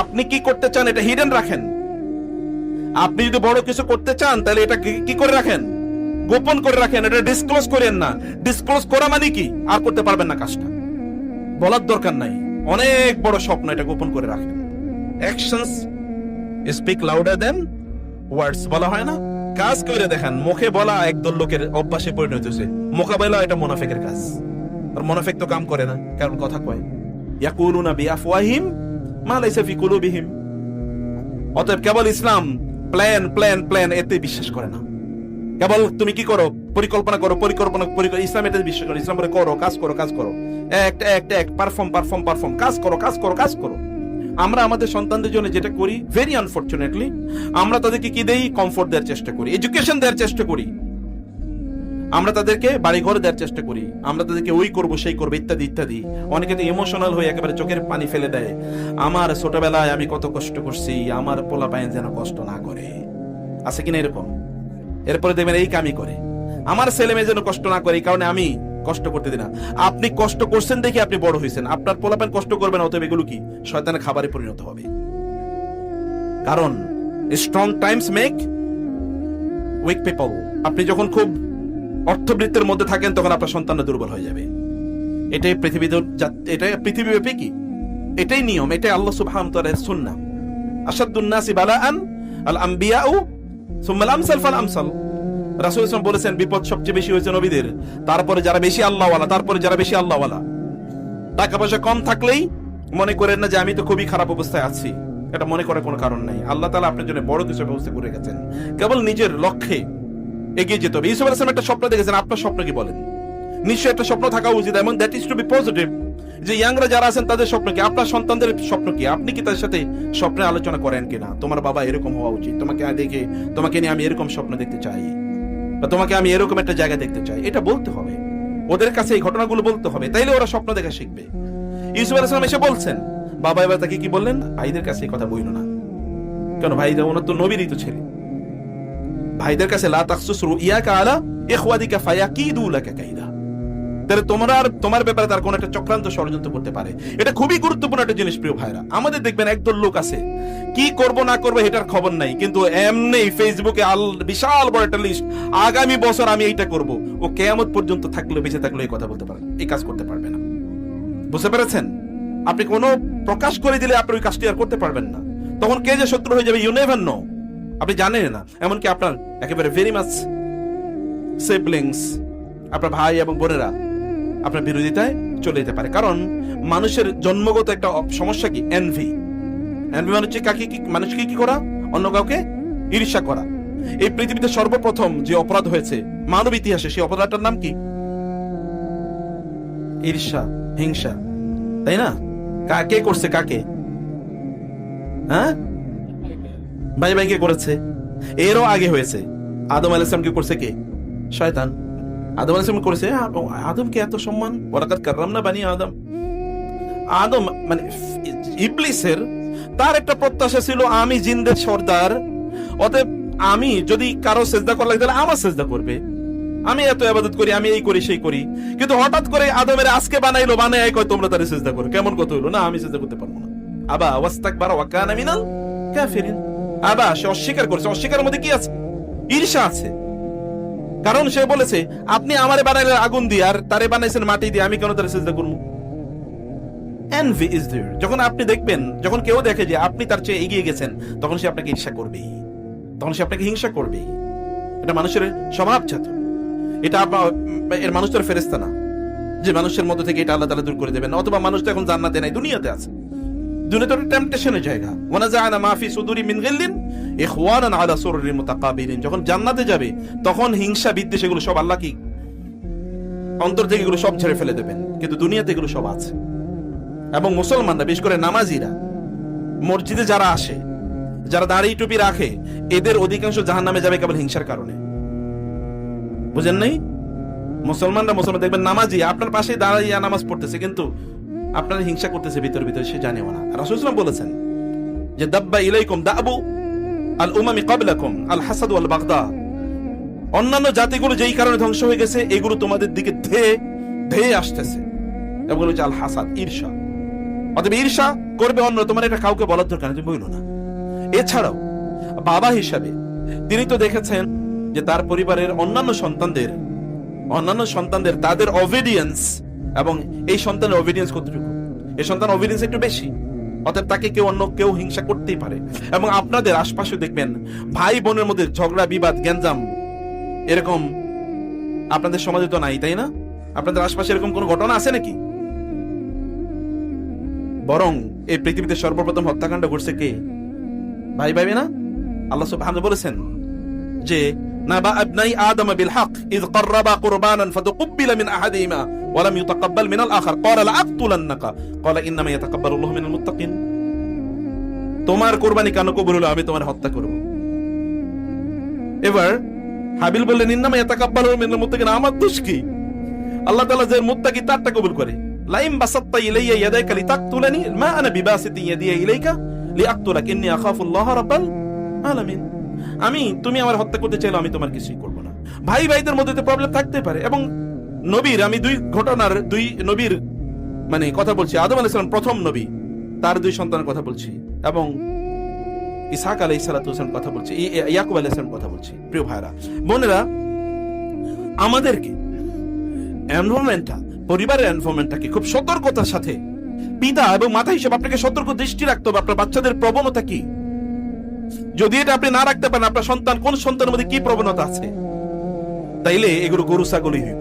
আপনি কি করতে চান এটা হিডেন রাখেন। আপনি যদি বড় কিছু করতে চান তাহলে এটা কি করে রাখেন, গোপন করে রাখেন, এটা ডিসক্লোজ করেন না। ডিসক্লোজ করা মানে কি, আর করতে পারবেন না কাজটা, বলার দরকার নাই। অনেক বড় স্বপ্ন, এটা গোপন করে রাখেন। অ্যাকশনস স্পিক লাউডার দেন ওয়ার্ডস বলা হয় না, কাজ করে দেখেন। মুখে বলা একদল লোকের অভ্যাসে পরিণত হয়েছে, মোকাবেলা এটা মুনাফিকের কাজ। আর মুনাফিক তো কাম করে না, কারণ কথা কয়। ইয়াকুলুনা বিআফওয়াহিম মা লাইসা ফি কুলুবিহিম। অতএব কেবল ইসলাম প্ল্যান প্ল্যান প্ল্যান এতে বিশ্বাস করে না। কেবল তুমি কি করো, পরিকল্পনা করো, ইসলাম এটা বিশ্বাস করে। ইসলাম বলে করো, কাজ করো, কাজ করো, এক পারফর্ম পারফর্ম পারফর্ম, কাজ করো, কাজ করো, কাজ করো। আমরা আমাদের সন্তানদের জন্য যেটা করি, ভেরি আনফরচুনেটলি, আমরা তাদেরকে কি দেই, কমফোর্ট দেওয়ার চেষ্টা করি, এডুকেশন দেওয়ার চেষ্টা করি, আমরা তাদেরকে বাড়িঘর দেওয়ার চেষ্টা করি, আমরা তাদেরকে ওই করবো সেই করবো ইত্যাদি ইত্যাদি। অনেকে তো ইমোশনাল হয়ে একেবারে চোখের পানি ফেলে দেয়। আমার ছোটবেলায় আমি কত কষ্ট করছি, আমার পোলা পায়েন যেন কষ্ট না করে, আছে কিনা এরকম? এরপরে দেখবেন এই কামই করে, আমার ছেলে মেয়ে যেন কষ্ট না করে, এই কারণে আমি কষ্ট করতে দিই না। আপনি কষ্ট করছেন দেখে আপনি বড় হয়েছেন, আপনার পোলাপান কষ্ট করবেন, অতএব এগুলো কি শয়তানের খাবারে পরিণত হবে। কারণ strong times make weak people. আপনি যখন খুব অর্থবৃত্তের মধ্যে থাকেন তখন আপনার সন্তানরা দুর্বল হয়ে যাবে। এটাই পৃথিবীব্যাপী কি, এটাই নিয়ম, এটাই আল্লাহ সুবহানাহু ওয়া তাআলার সুন্নাহ। আশাদ্দুন নাসি বালাআন আল আমবিয়াউ সুম্মাল আমসাল ফাল আমসাল। রাসূল সাল্লাল্লাহু আলাইহি ওয়াসাল্লাম বলেছেন, বিপদ সবচেয়ে বেশি হয়েছে নবীদের, তারপরে যারা বেশি আল্লাহওয়ালা, তারপরে যারা বেশি আল্লাহওয়ালা। টাকা পয়সা কম থাকলেই মনে করেন না যে আমি তো খুবই খারাপ অবস্থায় আছি, এটা মনে করার কোনো কারণ নাই। আল্লাহ তাআলা আপনার জন্য বড় কিছু ব্যবস্থা করে গেছেন, কেবল নিজের লক্ষ্যে এগিয়ে যেতে হবে। ইউসুফ আলাইহিস সালাম একটা স্বপ্ন দেখেছেন, আপনার স্বপ্ন কি বলেন? নিশ্চয়ই একটা স্বপ্ন থাকা উচিত, এবং that is to be positive. যে ইয়াংরা যারা আছেন তাদের স্বপ্ন কি, আপনার সন্তানদের স্বপ্ন কি, আপনি কি তাদের সাথে স্বপ্নে আলোচনা করেন কিনা? তোমার বাবা এরকম হওয়া উচিত, তোমাকে দেখে, তোমাকে নিয়ে আমি এরকম স্বপ্ন দেখতে চাই, বা তোমাকে আমি এরকম একটা জায়গা দেখতে চাই, এটা বলতে হবে ওদের কাছে, এই ঘটনাগুলো বলতে হবে, তাইলে ওরা স্বপ্ন দেখা শিখবে। ইউসুফ আলাইহিস সালাম এসে বলছেন, বাবা এবার তাকে কি বললেন, ভাইদের কাছে এই কথা বইল না। কেন? ভাইদের ওনার তো নবীরই তো ছেলে, ভাইদের কাছে লা তাকসুস রুইয়াকা আলা ইখওয়াতিকা ফায়াকিদু লাকা কাইদা। তাহলে তোমার ব্যাপারে তার কোন একটা চক্রান্ত ষড়যন্ত্র করতে পারে। এটা খুবই গুরুত্বপূর্ণ একটা জিনিস প্রিয় ভাইরা। আমাদের দেখবেন একদল লোক আছে, কি করব না করবো এটার খবর নাই, কিন্তু এমনি ফেসবুকে বিশাল বড় একটা লিস্ট, আগামী বছর আমি এইটা করব। ও কিয়ামত পর্যন্ত থাকলে, বেঁচে থাকলে এই কথা বলতে পারে, এই কাজ করতে পারবে না। বুঝতে পেরেছেন? আপনি কোনো প্রকাশ করে দিলে আপনি ওই কাজটি আর করতে পারবেন না। তখন কে যে শত্রু হয়ে যাবে, ইউ নেভার নো, আপনি জানেন না। এমনকি আপনার একেবারে ভেরি মাচ সিবলিংস, আপনার ভাই এবং বোনেরা আপনার বিরোধিতায় চলে যেতে পারে। কারণ মানুষের জন্মগত একটা সমস্যা কি, এনভি। এনভি মানে হচ্ছে মানুষকে কি করা, অন্য কাউকে ঈর্ষা করা। এই পৃথিবীতে সর্বপ্রথম যে অপরাধ হয়েছে মানব ইতিহাসে, সেই অপরাধটার নাম কি? ঈর্ষা, হিংসা, তাই না? কে করছে কাকে? হ্যাঁ, ভাই ভাইকে করেছে। এরও আগে হয়েছে, আদম আলাইহিস সালামকে করছে কে? শয়তান। আদম আলাইহিস সালাম করেছে, আদমকে এত সম্মান, ওয়ালাকাদ কাররামনা বানি আদম। আদম মানে ইবলিসের, তার একটা প্রত্যাশা ছিল আমি জিনদের সর্দার, অতএব আমি যদি কারো সেজদা করা লাগে তাহলে আমার সেজদা করবে, আমি এত ইবাদত করি, আমি এই করি সেই করি। কিন্তু হঠাৎ করে আদমের আজকে বানায় কয় তোমরা তারে সেজদা করো। কেমন কথা হলো? না, আমি সেজদা করতে পারবো না। আবা ওয়াস্তাকবারা ওয়া কানা মিনাল কাফিরিন। আবা, সে অস্বীকার করেছে। অস্বীকারের মধ্যে কি আছে? ঈর্ষা আছে। কারণ সে বলেছে আপনি আমারে বানাইলেন আগুন দিয়ে, আর তারে বানাইছেন মাটি দিয়ে, আমি কেন তারে সিজদা করব? Envy is there. যখন আপনি দেখবেন, যখন কেউ দেখে যে আপনি তার চেয়ে এগিয়ে গেছেন, তখন সে আপনাকে ঈর্ষা করবেই, তখন সে আপনাকে হিংসা করবেই। এটা মানুষের স্বভাবজাত। এটা এর মানুষ তো ফেরেশতা না যে মানুষের মধ্যে থেকে এটা আল্লাহ তাআলা দূর করে দেবেন। অথবা মানুষ তো এখন জান্নাতে নাই, দুনিয়াতে আছে। দুনিয়াতে একটা টেম্পটেশনের জায়গা। ওয়ানাজাআনা মা ফি সুদুরি মিন গিল্লিন ইখওয়ানান আলা সুরুরিন মুতাকাবিলিন। যখন জান্নাতে যাবে তখন হিংসা বিদ্বেষ এগুলো সব আল্লাহ কি অন্তর থেকে এগুলো সব ঝেড়ে ফেলে দেবেন। কিন্তু দুনিয়াতে এগুলো সব আছে। এবং মুসলমানরা, বিশেষ করে নামাজিরা, মসজিদে যারা আসে, যারা দাড়ি টুপি রাখে, এদের অধিকাংশ জাহান্নামে যাবে কেবল হিংসার কারণে। বুঝেন নাই? মুসলমান দেখবেন নামাজি আপনার পাশে দাঁড়িয়ে নামাজ পড়তেছে, কিন্তু আপনার হিংসা করতেছে ভিতরে, সে জানেও না। রাসূল সাল্লাল্লাহু আলাইহি ওয়াসাল্লাম বলেছেন যে দাব্বা ইলাইকুম দাবু আল উমামি ক্বাবলাকুম আল হাসাদ ওয়াল বাগদা। অন্যান্য জাতিগুলো যেই কারণে ধ্বংস হয়ে গেছে, এগুলো তোমাদের দিকে ধেয়ে আসতেছে। এগুলো হচ্ছে আল হাসাদ, ঈর্ষা। অতএব ঈর্ষা করবে অন্য, তোমার এটা কাউকে বলার দরকার নেই, তুমি বইলো না। এছাড়াও বাবা হিসাবে তিনি তো দেখেছেন যে তার পরিবারের অন্যান্য সন্তানদের তাদের অবিডিয়েন্স এবং এই সন্তানের অবিডিয়েন্স কতটুকু, এই সন্তান অবিডিয়েন্স একটু বেশি, অতএব তাকে অন্য কেউ হিংসা করতেই পারে। এবং আপনাদের আশপাশে দেখবেন ভাই বোনের মধ্যে ঝগড়া বিবাদ গ্যাঞ্জাম এরকম আপনাদের সমাজে তো নাই, তাই না? আপনাদের আশপাশে এরকম কোন ঘটনা আছে নাকি? বরং এই পৃথিবীতে সর্বপ্রথম হত্যাকাণ্ড করছে কে? ভাই ভাই না? আল্লাহ সুবহানাহু বলেছেন যে নাবা আবনাই আদম বিল হক ইয ক্বাররাবা কুরবানান ফাতুকবিলা মিন আহাদিহিমা ওয়া লাম ইউতাকাব্বাল মিনাল আখার ক্বালা লাআকতুলান্নাকা ক্বালা ইন্নামা ইয়াতাকাব্বালুল্লাহু মিনাল মুত্তাকিন। তোমার কুরবানি কেন কবুল হলো? আমি তোমার হত্যা করব। এবার হাবিল বললেন ইন্নামা ইয়াতাকাব্বালুল্লাহু মিনাল মুত্তাকিন, আমার দোষ কি? আল্লাহ তাআলা যে মুত্তাকি তারটা কবুল করে। লাইম বাসাত্তা ইলাইয়া ইয়াদাকা লিতাকতুলানি মা আনা বিবাসিতি ইয়াদিয়া ইলাইকা লিআকতুলাক ইন্নী আখাফুল্লাহ রাব্বাল আলামিন। তুমি আমার হত্যা করতে চাইলে আমি তোমার কিছুই করব না। ভাই ভাইদের মধ্যে তো প্রবলেম থাকতে পারে। এবং নবীর আমি দুই নবীর মানে কথা বলছি, আদম আলাইহিস সালাম প্রথম নবী, তার দুই সন্তানের কথা বলছি, এবং ইসহাক আলাইহিস সালাতু ওয়াস সালাম কথা বলছি, ইয়াকুব আলাইহিস সালাম কথা বলছি। প্রিয় ভাইরা বোনেরা, আমাদেরকে এনভায়রনমেন্টটা, পরিবারের এনভায়রনমেন্টটাকে খুব সতর্কতার সাথে পিতা এবং মাতা হিসেবে আপনাকে সতর্ক দৃষ্টি রাখতে হবে। আপনার বাচ্চাদের প্রবণতা কি, যদি এটা আপনি না রাখতে পারেন, আপনার সন্তান কোন সন্তানের মধ্যে কি প্রবণতা আছে, তাইলে এগুলো গরু ছাগলই হইব।